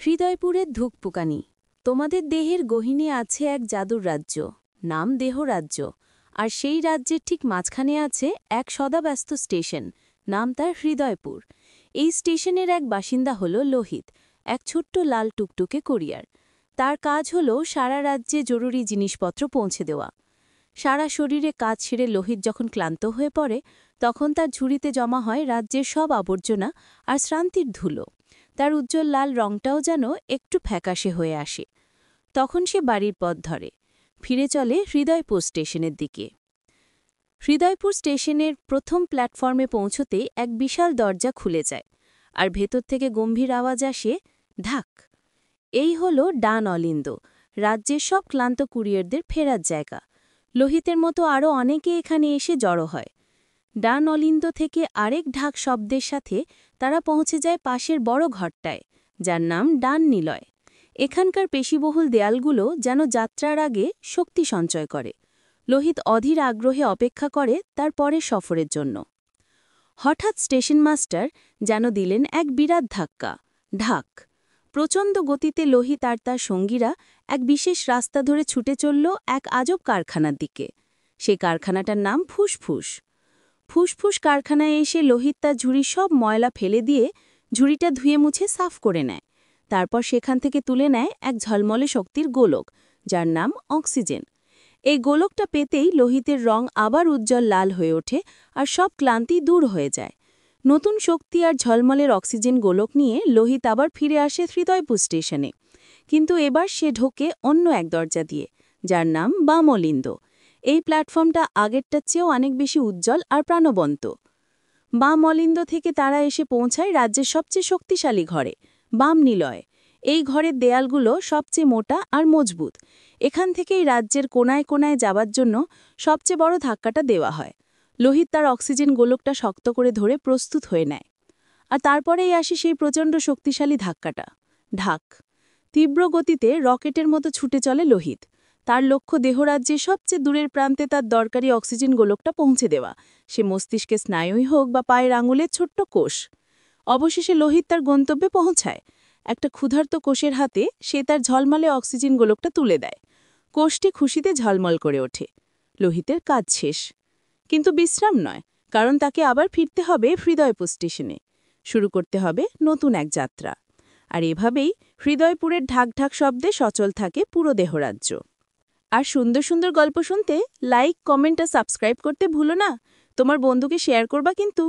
হৃদয়পুরের ধুকপুকানি। তোমাদের দেহের গহীনে আছে এক জাদুর রাজ্য, নাম দেহরাজ্য। আর সেই রাজ্যের ঠিক মাঝখানে আছে এক সদাব্যস্ত স্টেশন, নাম তার হৃদয়পুর। এই স্টেশনের এক বাসিন্দা হল লোহিত, এক ছোট্ট লাল টুকটুকে কোরিয়ার। তার কাজ হল সারা রাজ্যে জরুরি জিনিসপত্র পৌঁছে দেওয়া। সারা শরীরে কাজ ছেড়ে লোহিত যখন ক্লান্ত হয়ে পড়ে, তখন তার ঝুড়িতে জমা হয় রাজ্যের সব আবর্জনা আর শ্রান্তির ধুলো। তার উজ্জ্বল লাল রংটাও যেন একটু ফ্যাকাশে হয়ে আসে। তখন সে বাড়ির পথ ধরে, ফিরে চলে হৃদয়পুর স্টেশনের দিকে। হৃদয়পুর স্টেশনের প্রথম প্ল্যাটফর্মে পৌঁছতেই এক বিশাল দরজা খুলে যায়, আর ভেতর থেকে গম্ভীর আওয়াজ আসে, ঢাক। এই হল ডান অলিন্দ, রাজ্যের সব ক্লান্ত কুরিয়ারদের ফেরার জায়গা। লোহিতের মতো আরও অনেকে এখানে এসে জড়ো হয়। ডান অলিন্দ থেকে আরেক ঢাক শব্দের সাথে তারা পৌঁছে যায় পাশের বড় ঘরটায়, যার নাম ডান নিলয়। এখানকার পেশিবহুল দেয়ালগুলো যেন যাত্রার আগে শক্তি সঞ্চয় করে। লোহিত অধীর আগ্রহে অপেক্ষা করে তার পরের সফরের জন্য। হঠাৎ স্টেশন মাস্টার যেন দিলেন এক বিরাট ধাক্কা, ঢাক। প্রচণ্ড গতিতে লোহিত আর তার সঙ্গীরা এক বিশেষ রাস্তা ধরে ছুটে চলল এক আজব কারখানার দিকে। সে কারখানাটার নাম ফুসফুস। ফুসফুস কারখানায় এসে লোহিত তার ঝুড়ির সব ময়লা ফেলে দিয়ে ঝুড়িটা ধুয়ে মুছে সাফ করে নেয়। তারপর সেখান থেকে তুলে নেয় এক ঝলমলে শক্তির গোলক, যার নাম অক্সিজেন। এই গোলকটা পেতেই লোহিতের রং আবার উজ্জ্বল লাল হয়ে ওঠে আর সব ক্লান্তি দূর হয়ে যায়। নতুন শক্তি আর ঝলমলের অক্সিজেন গোলক নিয়ে লোহিত আবার ফিরে আসে হৃদয়পুর স্টেশনে। কিন্তু এবার সে ঢোকে অন্য এক দরজা দিয়ে, যার নাম বাম অলিন্দ। এই প্ল্যাটফর্মটা আগেরটার চেয়েও অনেক বেশি উজ্জ্বল আর প্রাণবন্ত। বাম অলিন্দ থেকে তারা এসে পৌঁছায় রাজ্যের সবচেয়ে শক্তিশালী ঘরে, বাম নিলয়। এই ঘরের দেয়ালগুলো সবচেয়ে মোটা আর মজবুত। এখান থেকেই রাজ্যের কোনায় কোনায় যাবার জন্য সবচেয়ে বড় ধাক্কাটা দেওয়া হয়। লোহিত তার অক্সিজেন গোলকটা শক্ত করে ধরে প্রস্তুত হয়ে নেয়। আর তারপরেই আসে সেই প্রচণ্ড শক্তিশালী ধাক্কাটা, ঢাক। তীব্র গতিতে রকেটের মতো ছুটে চলে লোহিত। তার লক্ষ্য দেহরাজ্যের সবচেয়ে দূরের প্রান্তে তার দরকারি অক্সিজেন গোলকটা পৌঁছে দেওয়া, সে মস্তিষ্কে স্নায়ুই হোক বা পায়ের আঙুলের ছোট্ট কোষ। অবশেষে লোহিত তার গন্তব্যে পৌঁছায়। একটা ক্ষুধার্ত কোষের হাতে সে তার ঝলমলে অক্সিজেন গোলকটা তুলে দেয়। কোষটি খুশিতে ঝলমল করে ওঠে। লোহিতের কাজ শেষ। কিন্তু বিশ্রাম নয়, কারণ তাকে আবার ফিরতে হবে হৃদয়পুর স্টেশনে। শুরু করতে হবে নতুন এক যাত্রা। আর এভাবেই হৃদয়পুরের ঢাক ঢাক শব্দে সচল থাকে পুরো দেহরাজ্য। আর সুন্দর সুন্দর গল্প শুনতে লাইক, কমেন্ট আর সাবস্ক্রাইব করতে ভুলো না। তোমার বন্ধুকে শেয়ার করবা কিন্তু।